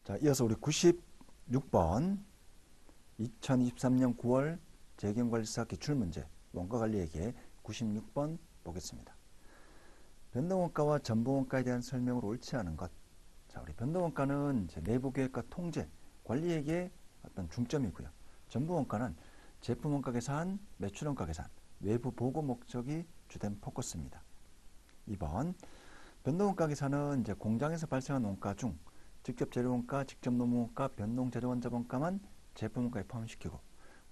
자, 이어서 우리 96번 2023년 9월 재경관리사 기출문제 원가관리에게 96번 보겠습니다. 변동원가와 전부원가에 대한 설명을 옳지 않은 것. 자, 우리 변동원가는 이제 내부계획과 통제, 관리액의 어떤 중점이고요. 전부원가는 제품원가 계산, 매출원가 계산, 외부 보고 목적이 주된 포커스입니다. 2번 변동원가 계산은 이제 공장에서 발생한 원가 중 직접 재료원가, 직접 노무원가, 변동 재료원자원가만 제품원가에 포함시키고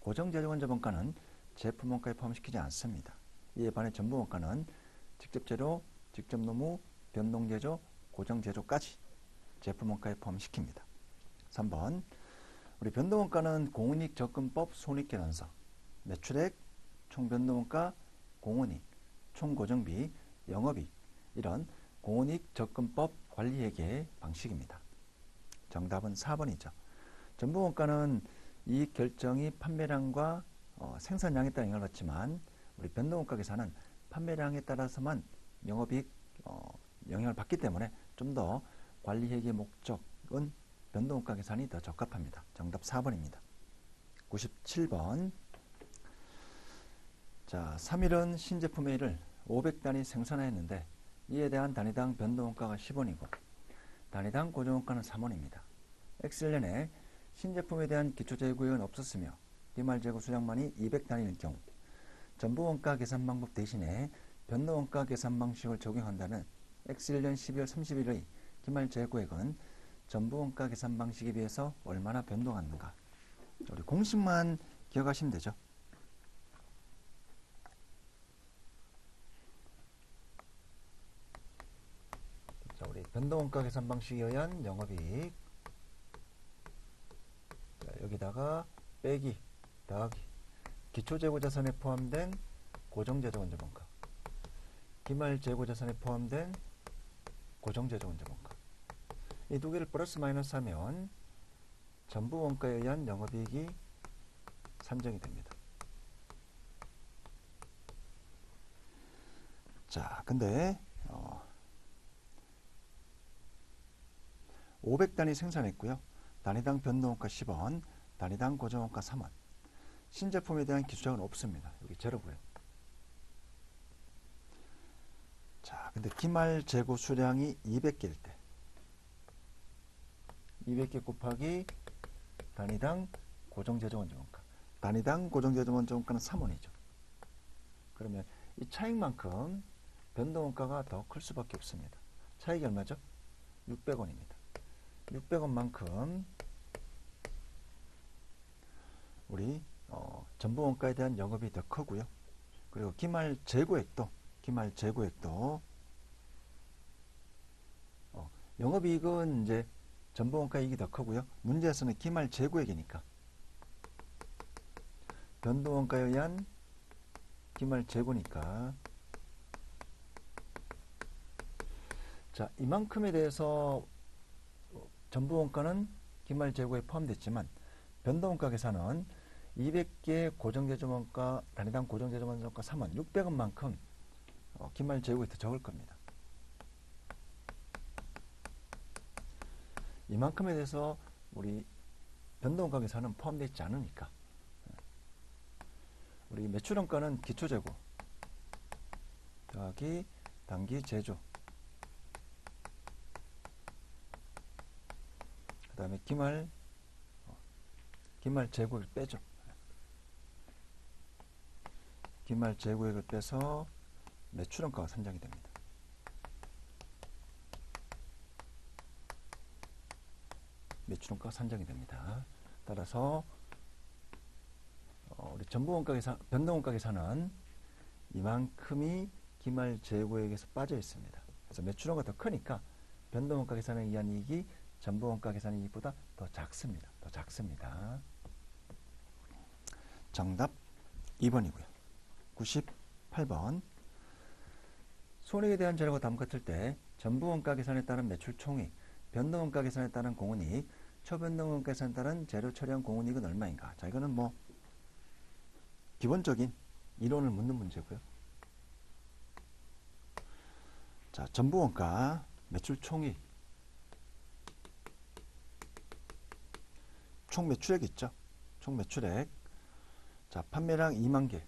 고정 재료원자원가는 제품원가에 포함시키지 않습니다. 이에 반해 전부원가는 직접 재료, 직접 노무, 변동 재료, 고정 재료까지 제품원가에 포함시킵니다. 3번 우리 변동원가는 공은익 접근법 손익계산서, 매출액, 총변동원가, 공은익, 총고정비, 영업이익 이런 공은익 접근법 관리회계 방식입니다. 정답은 4번이죠. 전부원가는 이익 결정이 판매량과 생산량에 따라 영향을 받지만 우리 변동원가 계산은 판매량에 따라서만 영업이익 영향을 받기 때문에 좀 더 관리회계 목적은 변동원가 계산이 더 적합합니다. 정답 4번입니다. 97번 자, 3일은 신제품 A를 500단위 생산하였는데 이에 대한 단위당 변동원가가 10원이고 단위당 고정원가는 3원입니다. X년에 신제품에 대한 기초재고액은 없었으며 기말재고 수량만이 200단위일 경우 전부원가 계산 방법 대신에 변동원가 계산 방식을 적용한다면 X1년 12월 30일의 기말재고액은 전부원가 계산 방식에 비해서 얼마나 변동하는가. 우리 공식만 기억하시면 되죠. 자, 우리 변동원가 계산 방식에 의한 영업이익 여기다가 빼기 더하기 기초재고자산에 포함된 고정재고원자원가 기말재고자산에 포함된 고정재고원자원가 이 두 개를 플러스 마이너스 하면 전부원가에 의한 영업이익이 산정이 됩니다. 자, 근데 500단위 생산했고요. 단위당 변동원가 10원, 단위당 고정원가 3원. 신제품에 대한 기초작은 없습니다. 여기 제로고요. 자, 근데 기말 재고 수량이 200개일 때 200개 곱하기 단위당 고정재정원자원가 단위당 고정재정원자원가는 3원이죠. 그러면 이 차익만큼 변동원가가 더 클 수밖에 없습니다. 차익이 얼마죠? 600원입니다. 600원만큼 우리 전부원가에 대한 영업이 더 크고요. 그리고 기말 재고액도 영업이익은 이제 전부원가 이익이 더 크고요. 문제에서는 기말 재고액이니까 변동원가에 의한 기말 재고니까 자, 이만큼에 대해서 전부원가는 기말 재고에 포함됐지만 변동원가 계산은 200개 고정재정원가 단위당 고정재정원가 3원 600원만큼 기말 재고에 더 적을 겁니다. 이만큼에 대해서 우리 변동원가 계산은 포함되어 있지 않으니까 우리 매출원가는 기초재고 더하기 단기 제조 그 다음에 기말 재고액을 빼죠. 기말 재고액을 빼서 매출원가가 산정이 됩니다. 매출원가가 산정이 됩니다. 따라서 우리 전부원가 계산, 변동원가 계산은 이만큼이 기말 재고액에서 빠져 있습니다. 그래서 매출원가가 더 크니까 변동원가 계산에 의한 이익이 전부원가 계산 이익보다 더 작습니다. 더 작습니다. 정답 2번이고요. 98번 손익에 대한 자료가 다음 같을 때 전부원가 계산에 따른 매출 총익, 변동원가 계산에 따른 공은이익, 초변동원가 계산에 따른 재료 처리한 공은이익은 얼마인가? 자, 이거는 뭐 기본적인 이론을 묻는 문제고요. 자, 전부원가 매출 총익 총 매출액 있죠. 총 매출액. 자, 판매량 2만 개.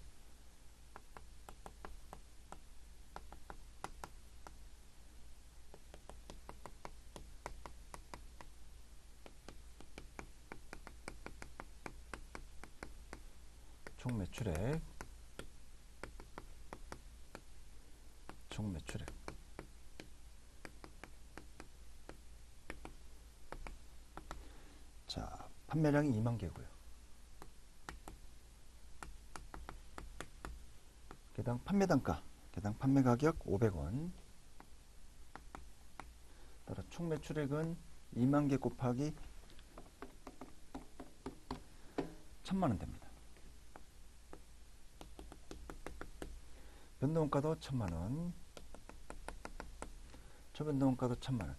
총 매출액. 총 매출액. 자, 판매량이 2만 개고요. 개당 판매 단가, 개당 판매 가격 500원. 따라 총 매출액은 2만 개 곱하기 1000만 원 됩니다. 변동원가도 1000만 원. 초변동원가도 1000만 원.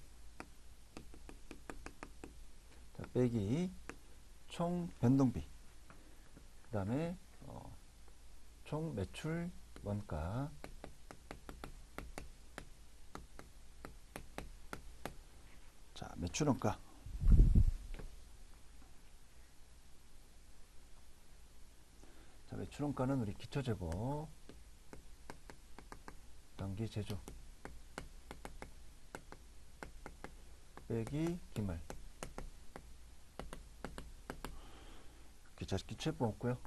자, 빼기 총 변동비. 그 다음에 총 매출 원가. 자, 매출 원가. 자, 매출 원가는 우리 기초재고, 단기 제조 빼기 기말. 기초제품 없고요.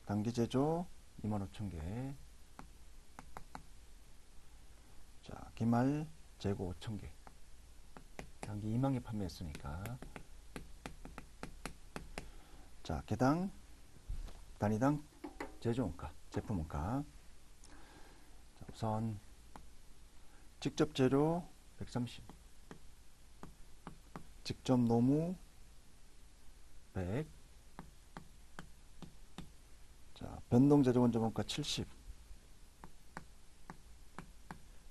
단기 제조 25,000개. 자, 기말 재고 5,000개. 단기 2만 개 판매했으니까. 자, 개당 단위당 제조원가, 제품원가. 자, 우선 직접 재료 130, 직접 노무 100. 자, 변동 제조 원자원가 70.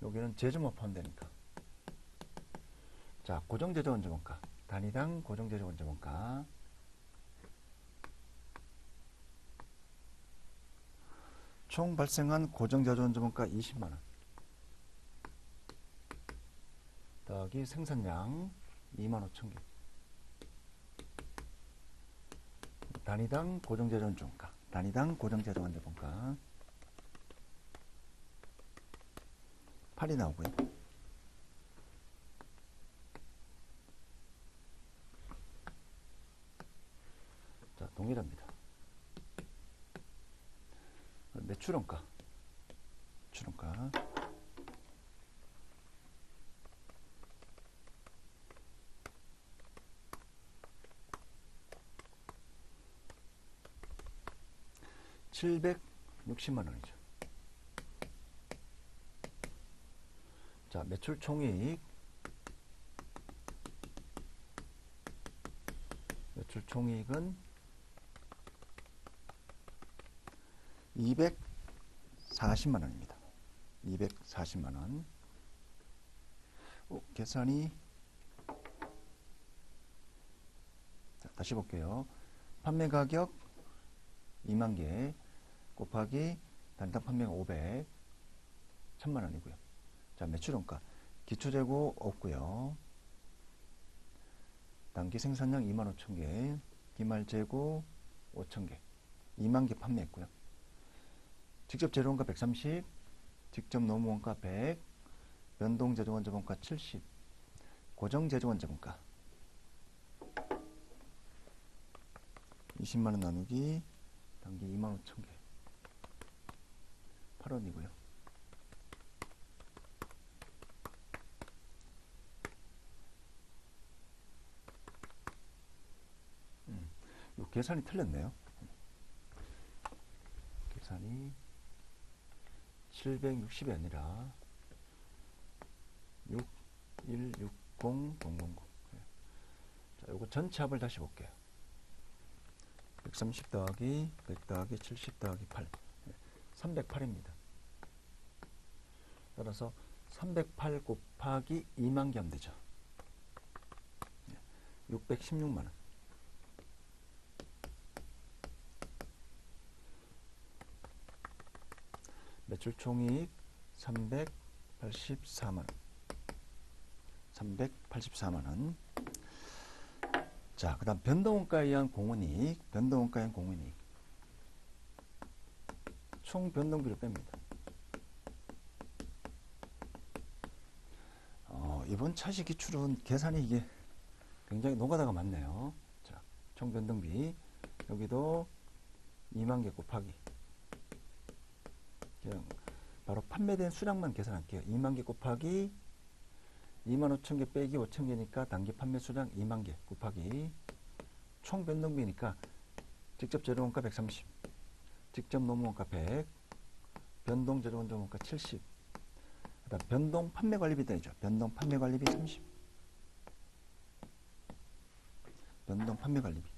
여기는 제조만 포함되니까. 자, 고정 제조 원자원가, 단위당 고정 제조 원자원가. 총 발생한 고정 제조 원자원가 20만 원. 더하기 생산량 25,000개. 단위당 고정 제조 원자원가, 단위당 고정 제조 원자원가 8이 나오고요. 자, 동일합니다. 매출원가, 매출원가. $760만 원이죠. 자, 매출 총이익. 매출 총이익은 240만 원입니다. 240만 원. 계산이. 자, 다시 볼게요. 판매 가격 2만 개 곱하기 단당 판매가 500, 1000만 원이고요. 자, 매출원가. 기초재고 없고요. 단기 생산량 25,000개, 기말재고 5,000개, 2만 개 판매했고요. 직접 재료원가 130, 직접 노무원가 100, 변동 제조원자원가 70, 고정 제조원자원가 20만 원 나누기 단기 25,000개 8원이고요. 요 계산이 틀렸네요. 계산이 760이 아니라 6160000. 자, 요거 전체 합을 다시 볼게요. 130 더하기 100 더하기 70 더하기 8, 308입니다. 따라서 308 곱하기 2만 개 하면 되죠. 616만 원. 매출 총이익 384만 원. 384만 원. 자, 그 다음 변동원가에 의한 공원이익, 변동원가에 의한 공원이익. 총 변동비를 뺍니다. 이번 차시 기출은 계산이 이게 굉장히 노가다가 많네요. 자, 총 변동비. 여기도 2만 개 곱하기. 그냥 바로 판매된 수량만 계산할게요. 2만 개 곱하기 2만 5천 개 빼기 5천 개니까 단기 판매 수량 2만 개 곱하기 총 변동비니까 직접 재료원가 130, 직접 노무원가 100, 변동 재료원가 70, 그다음 변동 판매관리비 되죠. 변동 판매관리비 30, 변동 판매관리비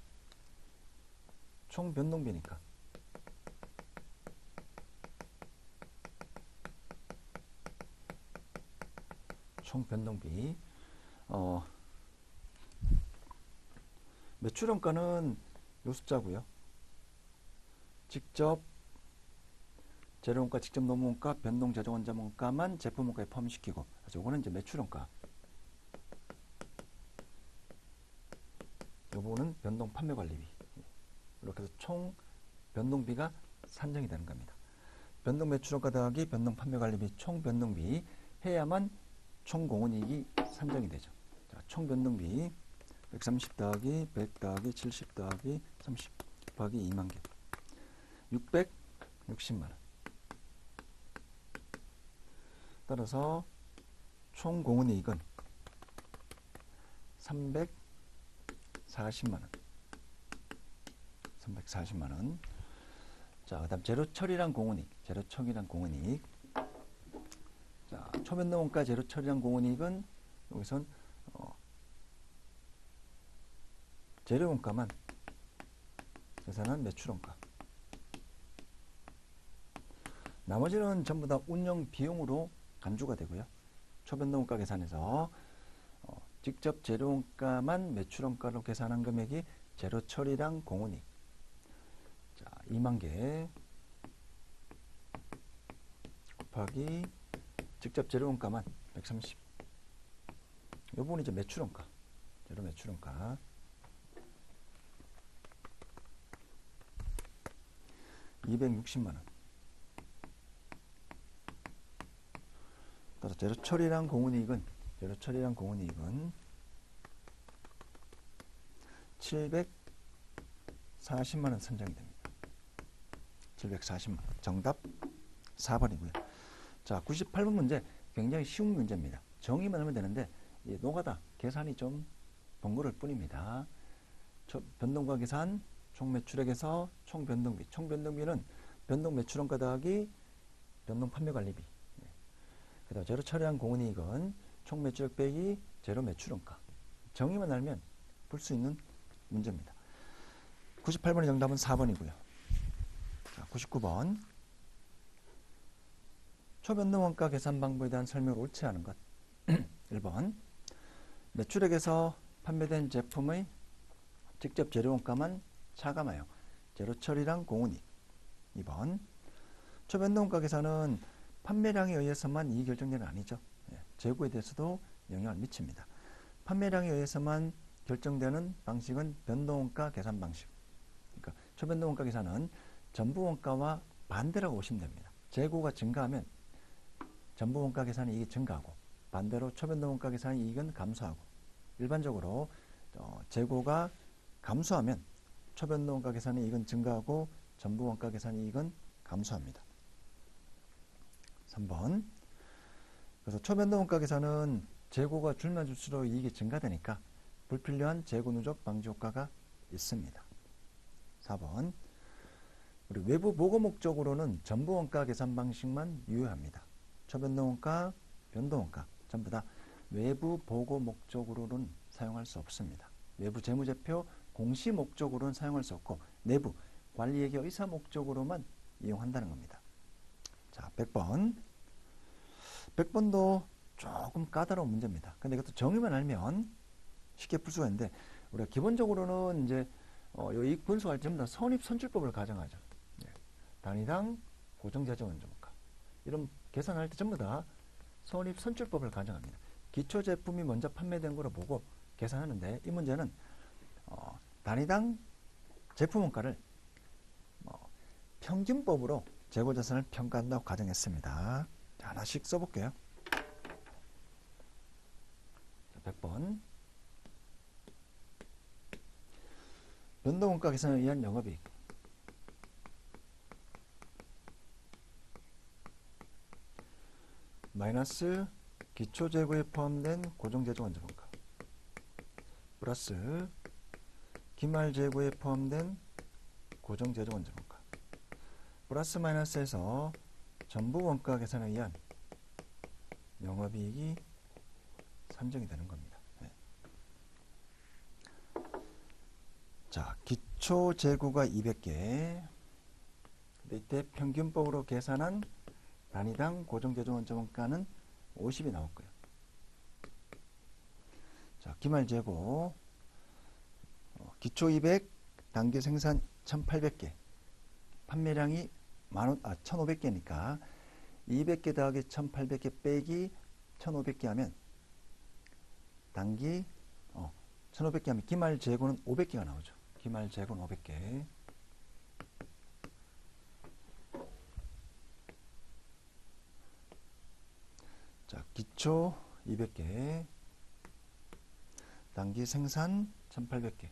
총 변동비니까 총 변동비. 매출원가는 요 숫자고요. 직접 재료원가, 직접 노무원가, 변동 재료원자원가만 제품원가에 포함시키고, 요거는 이제 매출원가. 요거는 변동 판매관리비. 이렇게 해서 총 변동비가 산정이 되는 겁니다. 변동 매출원가 더하기 변동 판매관리비 총 변동비 해야만 총 공원이익이 산정이 되죠. 자, 총 변동비 130 더하기 100 더하기 70 더하기 30 곱하기 2만 개 660만 원. 따라서 총 공원이익은 340만 원. 340만 원. 자, 그다음 재료 처리랑 공원이익. 재료 처리랑 공원이익. 자, 초변동원가 재료 처리랑 공원이익은 여기선 재료원가만 계산한 매출원가. 나머지는 전부 다 운영 비용으로 간주가 되고요. 초변동원가 계산에서 직접 재료원가만 매출원가로 계산한 금액이 재료 처리랑 공원이익. 자, 2만 개 곱하기 직접 재료원가만 130. 이 부분이 이제 매출원가. 재료 매출원가. 260만 원. 따라서 재료 처리랑 공원이익은 740만 원 산정이 됩니다. 740만 원. 정답 4번이고요. 자, 98번 문제 굉장히 쉬운 문제입니다. 정의만 하면 되는데 노가다 계산이 좀 번거로울 뿐입니다. 변동가 계산 총 매출액에서 총 변동비. 총 변동비는 변동 매출원가 더하기 변동 판매관리비. 그다음 재료 처리한 공원이익은 총 매출액 빼기 재료 매출원가. 정의만 알면 풀 수 있는 문제입니다. 98번의 정답은 4번이고요. 자, 99번. 초변동원가 계산 방법에 대한 설명을 옳지 않은 것. 1번. 매출액에서 판매된 제품의 직접 재료원가만 차감하여 재료 처리랑 공원이익. 2번. 초변동원가 계산은 판매량에 의해서만 이익이 결정되는 아니죠. 재고에 대해서도 영향을 미칩니다. 판매량에 의해서만 결정되는 방식은 변동원가 계산 방식. 그러니까 초변동원가 계산은 전부원가와 반대라고 보시면 됩니다. 재고가 증가하면 전부원가 계산의 이익이 증가하고 반대로 초변동원가 계산의 이익은 감소하고 일반적으로 재고가 감소하면 초변동원가 계산의 이익은 증가하고 전부원가 계산의 이익은 감소합니다. 3번. 그래서 초변동원가 계산은 재고가 줄면 줄수록 이익이 증가되니까 불필요한 재고 누적 방지 효과가 있습니다. 4번. 우리 외부 보고 목적으로는 전부원가 계산 방식만 유효합니다. 초변동원가, 변동원가 전부 다 외부 보고 목적으로는 사용할 수 없습니다. 외부 재무제표 공시 목적으로는 사용할 수 없고 내부 관리회계 의사 목적으로만 이용한다는 겁니다. 자, 100번. 100번도 조금 까다로운 문제입니다. 근데 이것도 정의만 알면 쉽게 풀 수가 있는데 우리가 기본적으로는 이제 이익 분수할 때 전부 다 선입선출법을 가정하죠. 단위당 고정자재원자원가 이런 계산할 때 전부 다 선입선출법을 가정합니다. 기초제품이 먼저 판매된 거로 보고 계산하는데 이 문제는 단위당 제품 원가를 평균법으로 재고자산을 평가한다고 가정했습니다. 자, 하나씩 써볼게요. 100번. 변동원가 계산에 의한 영업이익. 마이너스 기초재고에 포함된 고정재조 원자원가 플러스 기말재고에 포함된 고정재조 원자원가 플러스 마이너스에서 전부 원가 계산에 의한 영업이익이 산정이 되는 겁니다. 네. 자, 기초재고가 200개. 이때 평균법으로 계산한 단위당 고정재조 원자원가는 50이 나왔고요. 자, 기말재고 기초 200, 단기 생산 1800개, 판매량이 1500개니까 200개 더하기 1800개 빼기 1500개 하면 단기 1500개 하면 기말재고는 500개가 나오죠. 기말재고는 500개. 자, 기초 200개, 단기 생산 1800개,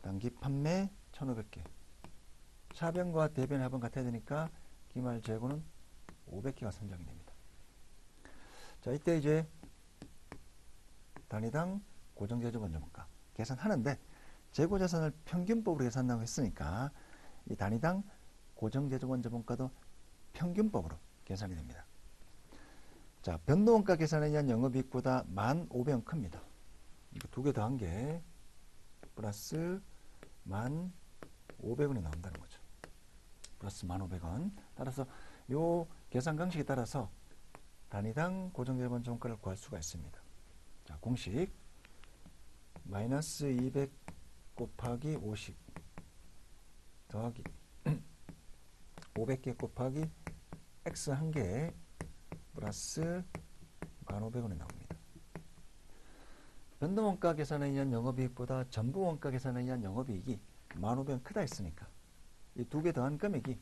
단기 판매 1500개. 차변과 대변 합은 같아야 되니까 기말 재고는 500개가 선정이 됩니다. 자, 이때 이제 단위당 고정재조 원자원가 계산하는데 재고자산을 평균법으로 계산한다고 했으니까 이 단위당 고정재조 원자원가도 평균법으로 계산이 됩니다. 자, 변동원가 계산에 의한 영업이익보다 15,000원 큽니다. 이거 두 개 더한 게 플러스 1,500원이 나온다는 거죠. 플러스 1,500원. 따라서 요 계산 방식에 따라서 단위당 고정재조 원가를 구할 수가 있습니다. 자, 공식 마이너스 200 곱하기 50 더하기 500개 곱하기 x 한 개 플러스 1,500원이 나옵니다. 변동원가 계산에 의한 영업이익보다 전부원가 계산에 의한 영업이익이 1,500원 크다 했으니까 이 두 개 더한 금액이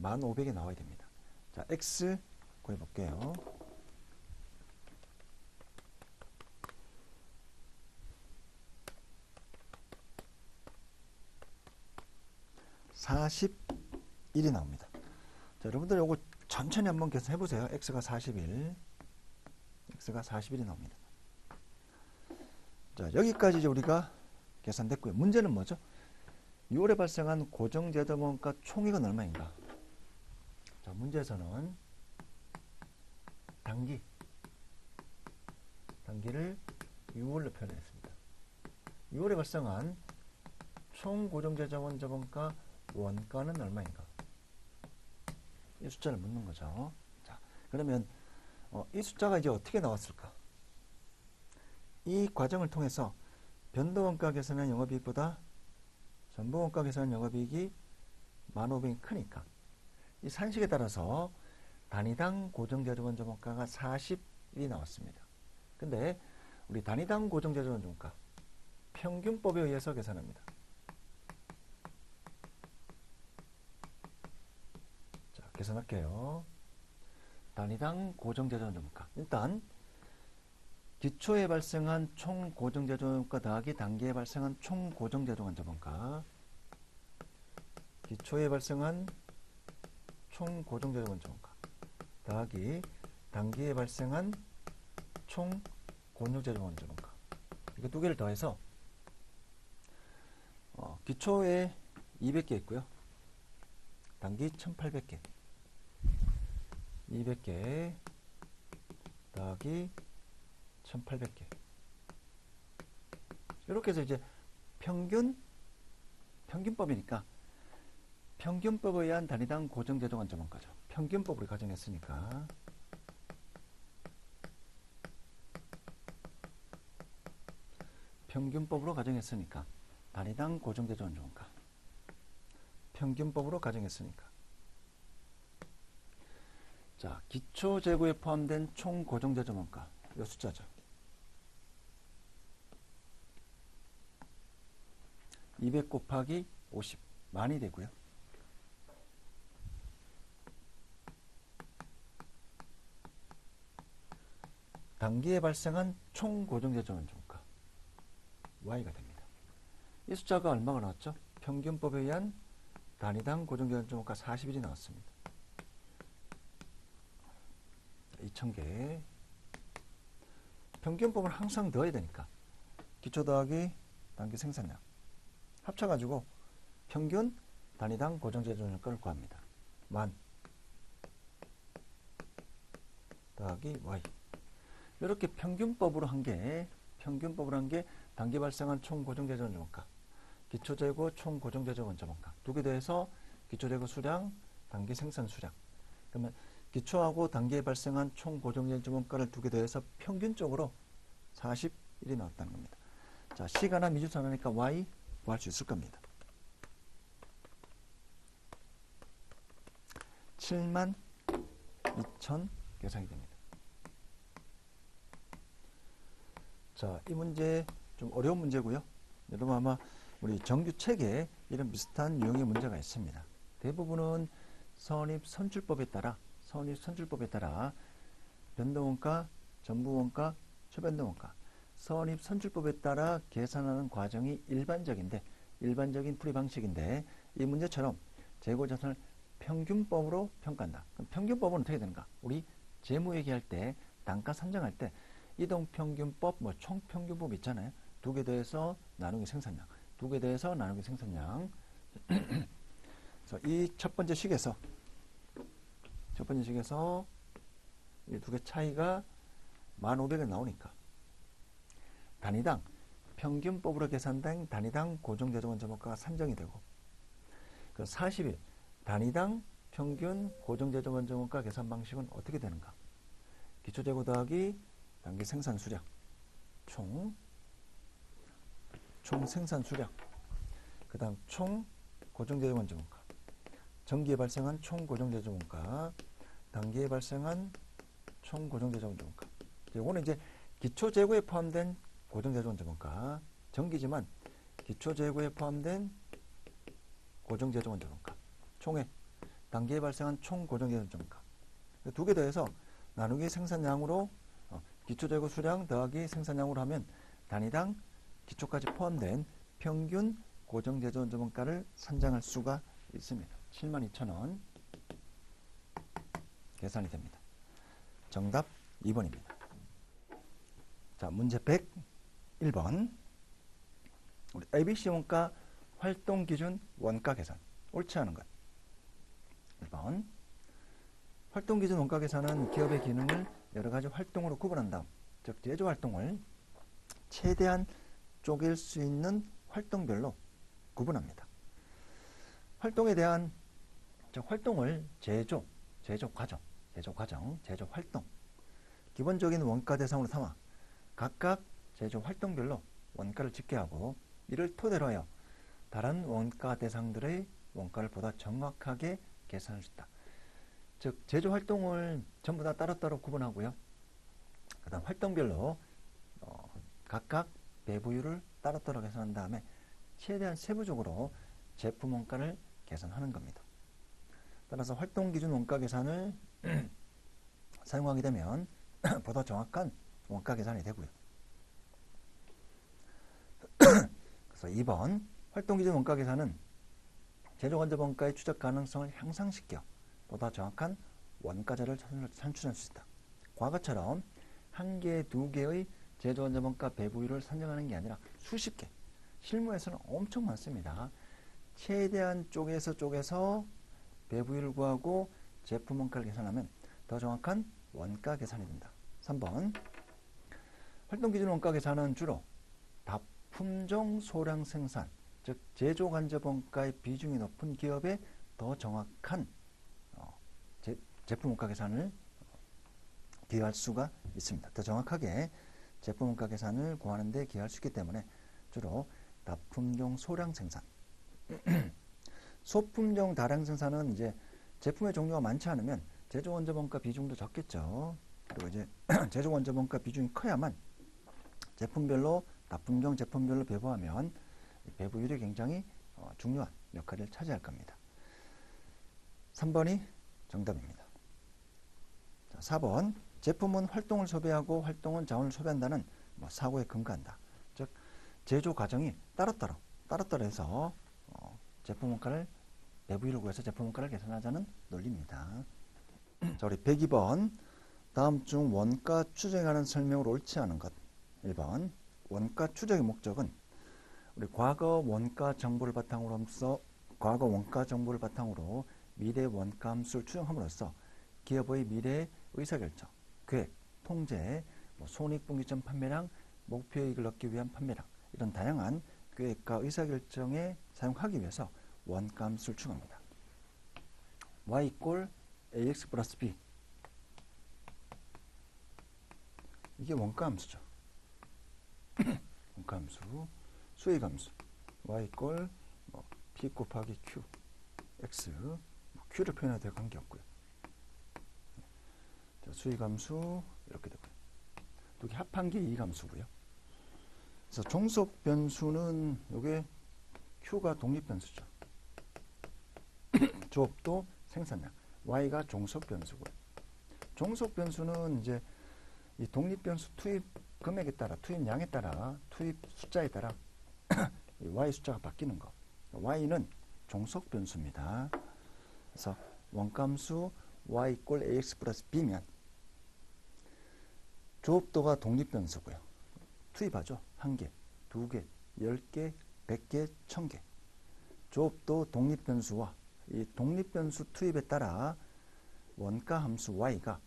1,500이 나와야 됩니다. 자, x 구해볼게요. (41이) 나옵니다. 자, 여러분들 요거 천천히 한번 계산해 보세요. x가 41, x가 41이 나옵니다. 자, 여기까지 이제 우리가 계산됐고요. 문제는 뭐죠? 6월에 발생한 고정재조원가 총액은 얼마인가? 자, 문제에서는 단기를 6월로 표현했습니다. 6월에 발생한 총 고정재조원가 원가는 얼마인가? 이 숫자를 묻는 거죠. 자, 그러면 이 숫자가 이제 어떻게 나왔을까? 이 과정을 통해서 변동원가 계산한 영업이익보다 전부원가 계산한 영업이익이 1,500이 크니까 이 산식에 따라서 단위당 고정재조원가가 40이 나왔습니다. 근데 우리 단위당 고정재조원가 평균법에 의해서 계산합니다. 자, 계산할게요. 단위당 고정재조원가 일단 기초에 발생한 총 고정재조원가 더하기 단기에 발생한 총 고정재조원가 기초에 발생한 총 고정재조원가 더하기 단기에 발생한 총 고정재조원가 이거 두 개를 더해서 기초에 200개 있고요. 단기 1800개 200개 더하기 1800개 이렇게 해서 이제 평균법이니까 평균법에 의한 단위당 고정재조원가죠. 평균법으로 가정했으니까 단위당 고정재조원가 평균법으로 가정했으니까 자, 기초재고에 포함된 총 고정재조원가 이 숫자죠. 200 곱하기 50 만이 되고요. 단기에 발생한 총 고정제조 원자원가 Y가 됩니다. 이 숫자가 얼마가 나왔죠? 평균법에 의한 단위당 고정제조 원자원가 40일이 나왔습니다. 2000개. 평균법은 항상 넣어야 되니까 기초 더하기 단기 생산량 합쳐가지고 평균 단위당 고정제조 원가를 구합니다. 만 더하기 Y. 이렇게 평균법으로 한 게 단기 발생한 총 고정제조 원가, 기초재고 총 고정제조 원가 두 개 더해서 기초재고 수량, 단기 생산 수량. 그러면 기초하고 단기에 발생한 총 고정제조 원가를 두 개 더해서 평균적으로 40일이 나왔다는 겁니다. 자, C가 미주수 하나니까 Y 구할 수 있을 겁니다. 72,000 계산이 됩니다. 자, 이 문제 좀 어려운 문제고요. 여러분 아마 우리 정규책에 이런 비슷한 유형의 문제가 있습니다. 대부분은 선입선출법에 따라 변동원가, 전부원가, 초변동원가 선입선출법에 따라 계산하는 과정이 일반적인 풀이 방식인데 이 문제처럼 재고자산을 평균법으로 평가한다. 그럼 평균법은 어떻게 되는가? 우리 재무회계할 때 단가 산정할 때 이동평균법, 총평균법 있잖아요. 두 개 더해서 나누기 생산량. 두 개 더해서 나누기 생산량. 그래서 이 첫 번째 식에서 이 두 개 차이가 1,500이 나오니까 단위당 평균법으로 계산된 단위당 고정제조 원자원가가 산정이 되고 그 40일 단위당 평균 고정제조 원자원가 계산 방식은 어떻게 되는가? 기초재고 더하기 단기 생산 수량 총 생산 수량 그 다음 총 고정제조 원자원가 정기에 발생한 총 고정제조 원가 단기에 발생한 총 고정제조 원자원가 이거는 이제 기초재고에 포함된 고정제조 원자원가 정기지만 기초재고에 포함된 고정제조 원자원가 총액 단기에 발생한 총 고정제조 원자원가 두 개 더해서 나누기 생산량으로 기초재고 수량 더하기 생산량으로 하면 단위당 기초까지 포함된 평균 고정제조 원자원가를 산정할 수가 있습니다. 72,000원 계산이 됩니다. 정답 2번입니다. 자, 문제 101번 우리 ABC 원가 활동기준 원가 계산 옳지 않은 것 1번 활동기준 원가 계산은 기업의 기능을 여러가지 활동으로 구분한 다음 즉 제조활동을 최대한 쪼갤 수 있는 활동별로 구분합니다. 활동에 대한 즉 활동을 제조 활동 기본적인 원가 대상으로 삼아 각각 제조 활동별로 원가를 집계하고 이를 토대로 하여 다른 원가 대상들의 원가를 보다 정확하게 계산할 수 있다. 즉 제조 활동을 전부 다 따로따로 구분하고요. 그 다음 활동별로 각각 배부율을 따로따로 계산한 다음에 최대한 세부적으로 제품 원가를 계산하는 겁니다. 따라서 활동기준 원가 계산을 사용하게 되면 보다 정확한 원가 계산이 되고요. 그래서 2번 활동기준 원가 계산은 제조원자원가의 추적 가능성을 향상시켜 보다 정확한 원가자를 산출할 수 있다. 과거처럼 한 개, 두 개의 제조원자원가 배부율을 산정하는 게 아니라 수십 개, 실무에서는 엄청 많습니다. 최대한 쪼개서 배부율을 구하고 제품 원가를 계산하면 더 정확한 원가 계산이 된다. 3번 활동기준 원가 계산은 주로 다품종 소량 생산, 즉 제조간접원가의 비중이 높은 기업에 더 정확한 제품 원가 계산을 기여할 수가 있습니다. 더 정확하게 제품 원가 계산을 구하는 데 기여할 수 있기 때문에 주로 다품종 소량 생산 소품종 다량 생산은 이제 제품의 종류가 많지 않으면 제조 원자원가 비중도 적겠죠. 그리고 이제 제조 원자원가 비중이 커야만 제품별로 다품종 제품별로 배부하면 배부율이 굉장히 중요한 역할을 차지할 겁니다. 3번이 정답입니다. 자, 4번 제품은 활동을 소비하고 활동은 자원을 소비한다는 사고에 근거한다. 즉 제조 과정이 따로따로 해서 제품 원가를 배부율을 구해서 제품 원가를 계산하자는 논리입니다. 자, 우리 102번 다음 중 원가 추정에 관한 설명으로 옳지 않은 것. 1번 원가 추정의 목적은 우리 과거 원가 정보를 바탕으로 미래 원가 함수를 추정함으로써 기업의 미래 의사결정, 계획, 통제, 손익분기점 판매량, 목표이익을 얻기 위한 판매량 이런 다양한 계획과 의사결정에 사용하기 위해서 원가 함수를 추정합니다. y = ax 플러스 b 이게 원가 함수죠. 원가 함수, 수익 함수 y = p 곱하기 q x q를 표현해도 될 관계없고요. 자, 수익 함수 이렇게 되고요. 또 합한계 이익 함수고요. 그래서 종속 변수는 이게 q가 독립 변수죠. 조업도 생산량 y가 종속 변수고요. 종속 변수는 이제 이 독립 변수 투입 금액에 따라 투입량에 따라 투입 숫자에 따라 이 y 숫자가 바뀌는 거. y는 종속 변수입니다. 그래서 원가함수 y = ax 플러스 b면 조업도가 독립 변수고요. 투입하죠. 1개, 2개, 10개, 100개, 1000개. 조업도 독립 변수와 이 독립 변수 투입에 따라 원가 함수 y가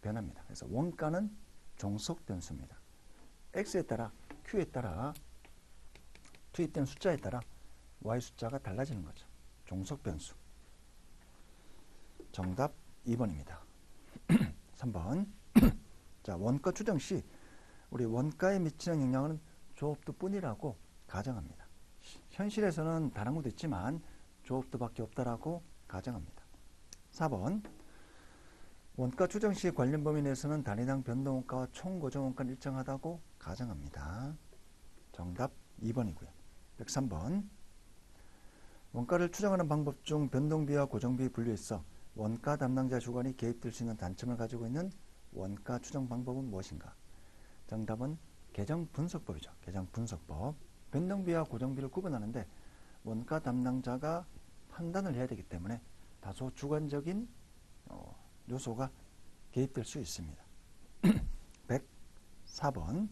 변합니다. 그래서 원가는 종속 변수입니다. x에 따라 q에 따라 투입된 숫자에 따라 y 숫자가 달라지는 거죠. 종속 변수. 정답 2번입니다. 3번. 자, 원가 추정 시 우리 원가에 미치는 영향은 조업도 뿐이라고 가정합니다. 현실에서는 다른 것도 있지만 조업도밖에 없다라고 가정합니다. 4번. 원가 추정 시 관련 범위 내에서는 단위당 변동원가와 총고정원가는 일정하다고 가정합니다. 정답 2번이고요. 103번. 원가를 추정하는 방법 중 변동비와 고정비 분류에 있어 원가 담당자 주관이 개입될 수 있는 단점을 가지고 있는 원가 추정 방법은 무엇인가? 정답은 계정 분석법이죠. 계정 분석법. 변동비와 고정비를 구분하는데 원가 담당자가 판단을 해야 되기 때문에 다소 주관적인 요소가 개입될 수 있습니다. 104번.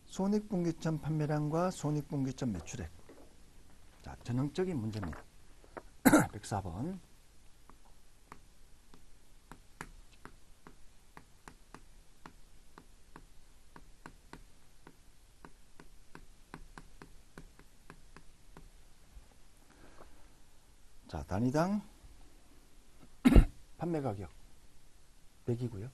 손익분기점 판매량과 손익분기점 매출액. 자, 전형적인 문제입니다. 104번. 자, 단위당 판매 가격 100이고요.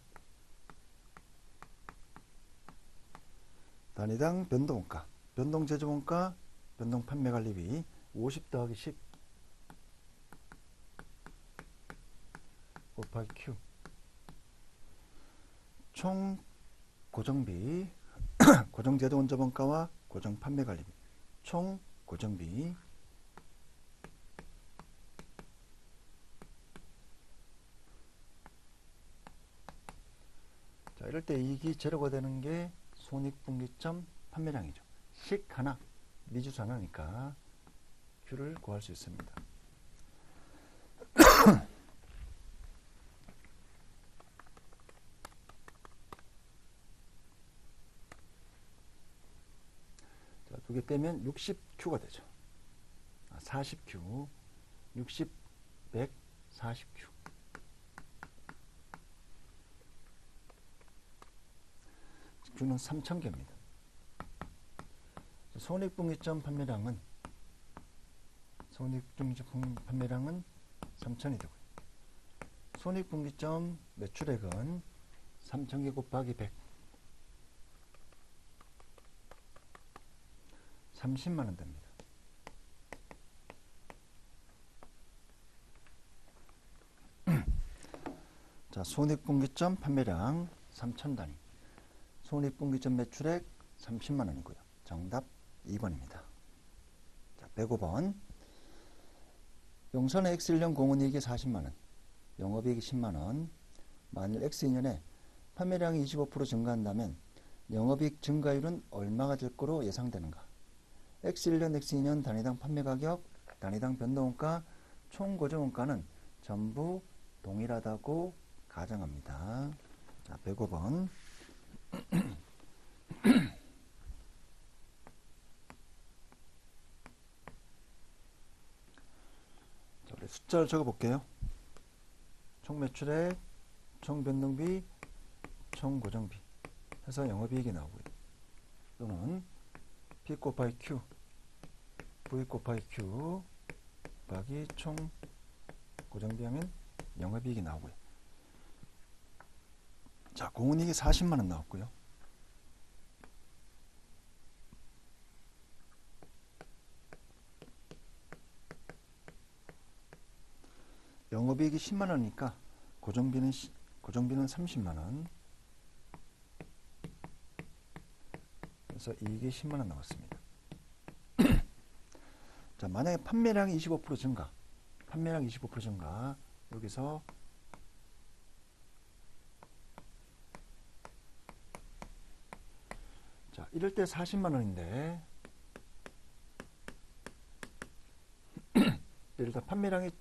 단위당 변동원가, 변동제조원가, 변동판매관리비 50 더하기 10 곱하기 Q. 총 고정비, 고정제조원자원가와 고정판매관리비, 총 고정비 자, 이럴 때 이익이 제로가 되는 게 손익분기점 판매량이죠. 식 하나, 미주수 하나니까 Q를 구할 수 있습니다. 자, 두 개 빼면 60Q가 되죠. 40Q, 60, 100, 40Q. Q는 3000개입니다. 손익분기점 판매량은 3000이 되고요. 손익분기점 매출액은 3000개 곱하기 100 30만원 됩니다. 자, 손익분기점 판매량 3000단위, 손익분기점 매출액 30만원이고요. 정답 2번입니다. 105번. 용선의 X1년 공은이익이 40만원, 영업이익이 10만원. 만일 X2년에 판매량이 25% 증가한다면 영업이익 증가율은 얼마가 될 거로 예상되는가? X1년, X2년 단위당 판매가격, 단위당 변동원가, 총 고정원가는 전부 동일하다고 가정합니다. 자, 105번. 자, 우리 숫자를 적어 볼게요. 총 매출액, 총 변동비, 총 고정비 해서 영업이익이 나오고요. 또는 P 곱하기 Q, V 곱하기 Q 곱하기 총 고정비 하면 영업이익이 나오고요. 자, 공은이익이 40만원 나왔고요. 영업이익이 10만원이니까 고정비는 30만원. 그래서 이익이 10만원 나왔습니다. 자, 만약에 판매량이 25% 증가, 판매량 25% 증가, 여기서 자, 이럴 때 40만원인데 예를 들어 판매량이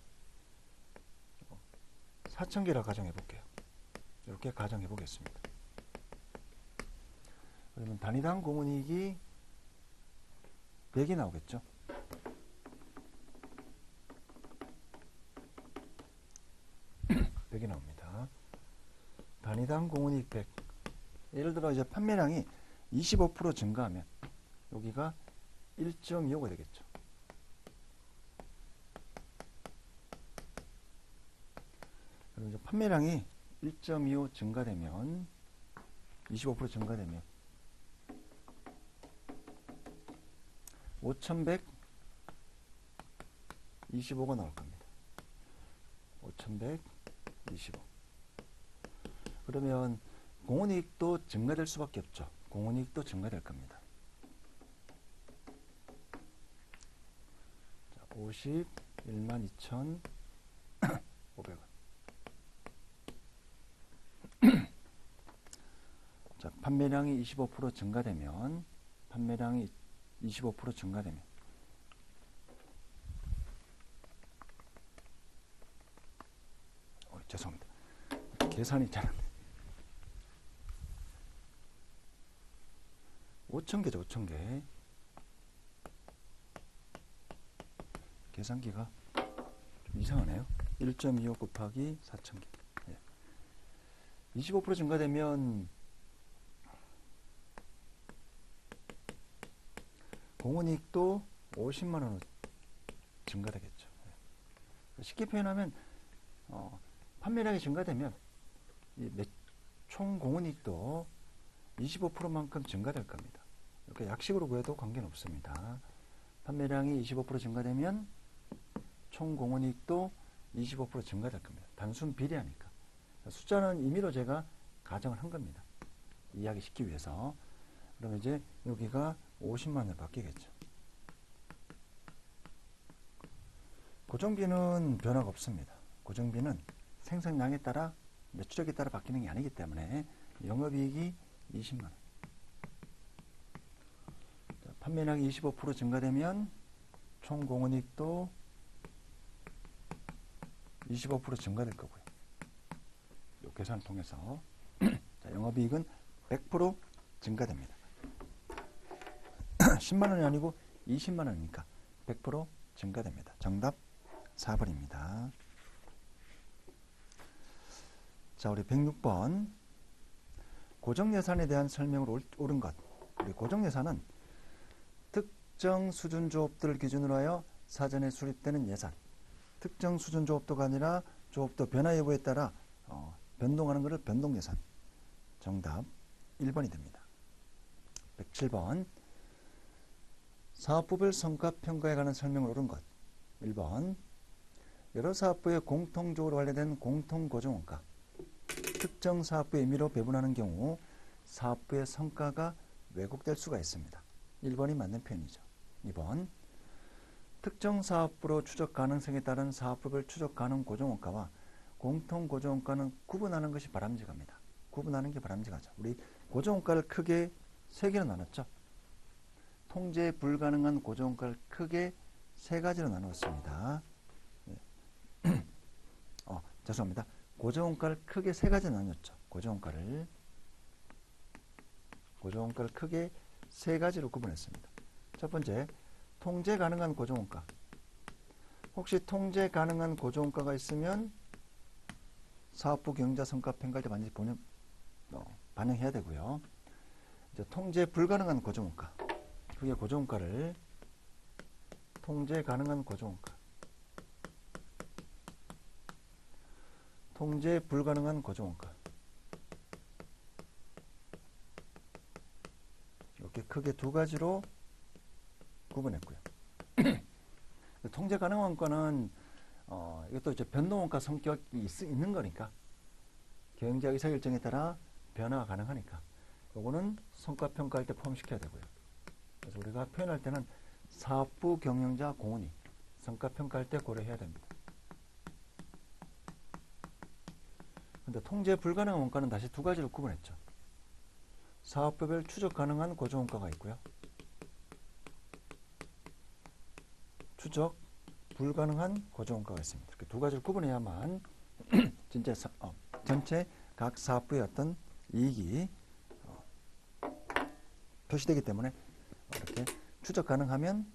4,000개라 가정해 볼게요. 이렇게 가정해 보겠습니다. 그러면 단위당 공은이익이 100이 나오겠죠. 100이 나옵니다. 단위당 공은이익 100. 예를 들어 이제 판매량이 25% 증가하면 여기가 1.25가 되겠죠. 그럼 이제 판매량이 1.25 증가되면 25% 증가되면 5,125가 나올 겁니다. 5,125. 그러면 공은이익도 증가될 수밖에 없죠. 공은이익도 증가될 겁니다. 자, 51만 2,500원. 자, 판매량이 25% 증가되면 죄송합니다. 계산이 잘 안 돼. 5,000개죠, 5,000개. 계산기가 좀 이상하네요. 1.25 곱하기 4,000개. 25% 증가되면 공은이익도 50만원 증가되겠죠. 쉽게 표현하면 판매량이 증가되면 총 공은이익도 25%만큼 증가될 겁니다. 이렇게 약식으로 구해도 관계는 없습니다. 판매량이 25% 증가되면 총 공은이익도 25% 증가될 겁니다. 단순 비례하니까. 숫자는 임의로 제가 가정을 한 겁니다. 이해하기 쉽기 위해서. 그러면 이제 여기가 50만원으로 바뀌겠죠. 고정비는 변화가 없습니다. 고정비는 생산량에 따라 매출액에 따라 바뀌는 게 아니기 때문에 영업이익이 20만원. 자, 판매량이 25% 증가되면 총 공은이익도 25% 증가될 거고요. 이 계산을 통해서 자, 영업이익은 100% 증가됩니다. 10만원이 아니고 20만원이니까 100% 증가됩니다. 정답 4번입니다. 자, 우리 106번. 고정예산에 대한 설명을 옳은 것. 우리 고정예산은 특정 수준 조업들을 기준으로 하여 사전에 수립되는 예산. 특정 수준 조업도가 아니라 조업도 변화 여부에 따라 변동하는 것을 변동예산. 정답 1번이 됩니다. 107번. 사업부별 성과평가에 관한 설명을 옳은 것. 1번. 여러 사업부의 공통적으로 관련된 공통고정원가. 특정 사업부의 임의로 배분하는 경우 사업부의 성과가 왜곡될 수가 있습니다. 1번이 맞는 표현이죠. 2번. 특정 사업부로 추적 가능성에 따른 사업부별 추적 가능 고정원가와 공통 고정원가는 구분하는 것이 바람직합니다. 구분하는 게 바람직하죠. 우리 고정원가를 크게 세 개로 나눴죠. 통제 불가능한 고정원가를 크게 세 가지로 나누었습니다. 죄송합니다. 고정원가를 크게 세 가지로 나눴죠. 고정원가를 크게 세 가지로 구분했습니다. 첫 번째, 통제 가능한 고정원가. 혹시 통제 가능한 고정원가가 있으면 사업부 경영자 성과평가할 때 반드시 반영해야 되고요. 이제 통제 불가능한 고정원가. 그게 고정원가를 통제 가능한 고정원가, 통제 불가능한 고정원가. 이렇게 크게 두 가지로 구분했고요. 통제 가능한 원가는 이것도 이제 변동원가 성격이 있는 거니까 경영자 의사결정에 따라 변화가 가능하니까 요거는 성과평가할 때 포함시켜야 되고요. 그래서 우리가 표현할 때는 사업부 경영자 공헌이 성과평가할 때 고려해야 됩니다. 근데 통제 불가능한 원가는 다시 두 가지로 구분했죠. 사업부별 추적 가능한 고정원가가 있고요. 추적 불가능한 고정원가가 있습니다. 이렇게 두 가지를 구분해야만 전체 각 사업부의 어떤 이익이 표시되기 때문에 이렇게 추적 가능하면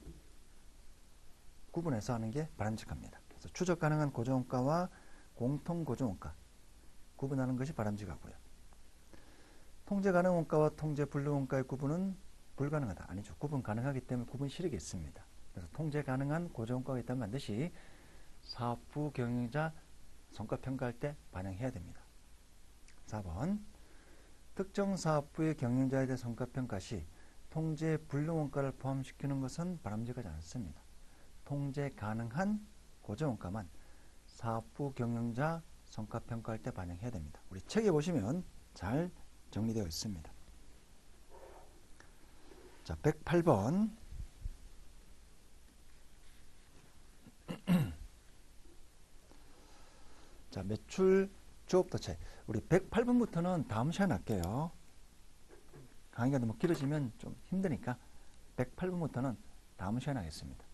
구분해서 하는 게 바람직합니다. 그래서 추적 가능한 고정원가와 공통 고정원가 구분하는 것이 바람직하고요. 통제 가능 원가와 통제 불능 원가의 구분은 불가능하다. 아니죠. 구분 가능하기 때문에 구분 실익이 있습니다. 그래서 통제 가능한 고정원가가 있다면 반드시 사업부 경영자 성과평가할 때 반영해야 됩니다. 4번, 특정 사업부의 경영자에 대해 성과평가 시 통제 불능 원가를 포함시키는 것은 바람직하지 않습니다. 통제 가능한 고정원가만 사업부 경영자 성과평가할 때 반영해야 됩니다. 우리 책에 보시면 잘 정리되어 있습니다. 자, 108번. 자, 매출 조업도체. 우리 108번부터는 다음 시간에 할게요. 강의가 너무 길어지면 좀 힘드니까 108번부터는 다음 시간에 하겠습니다.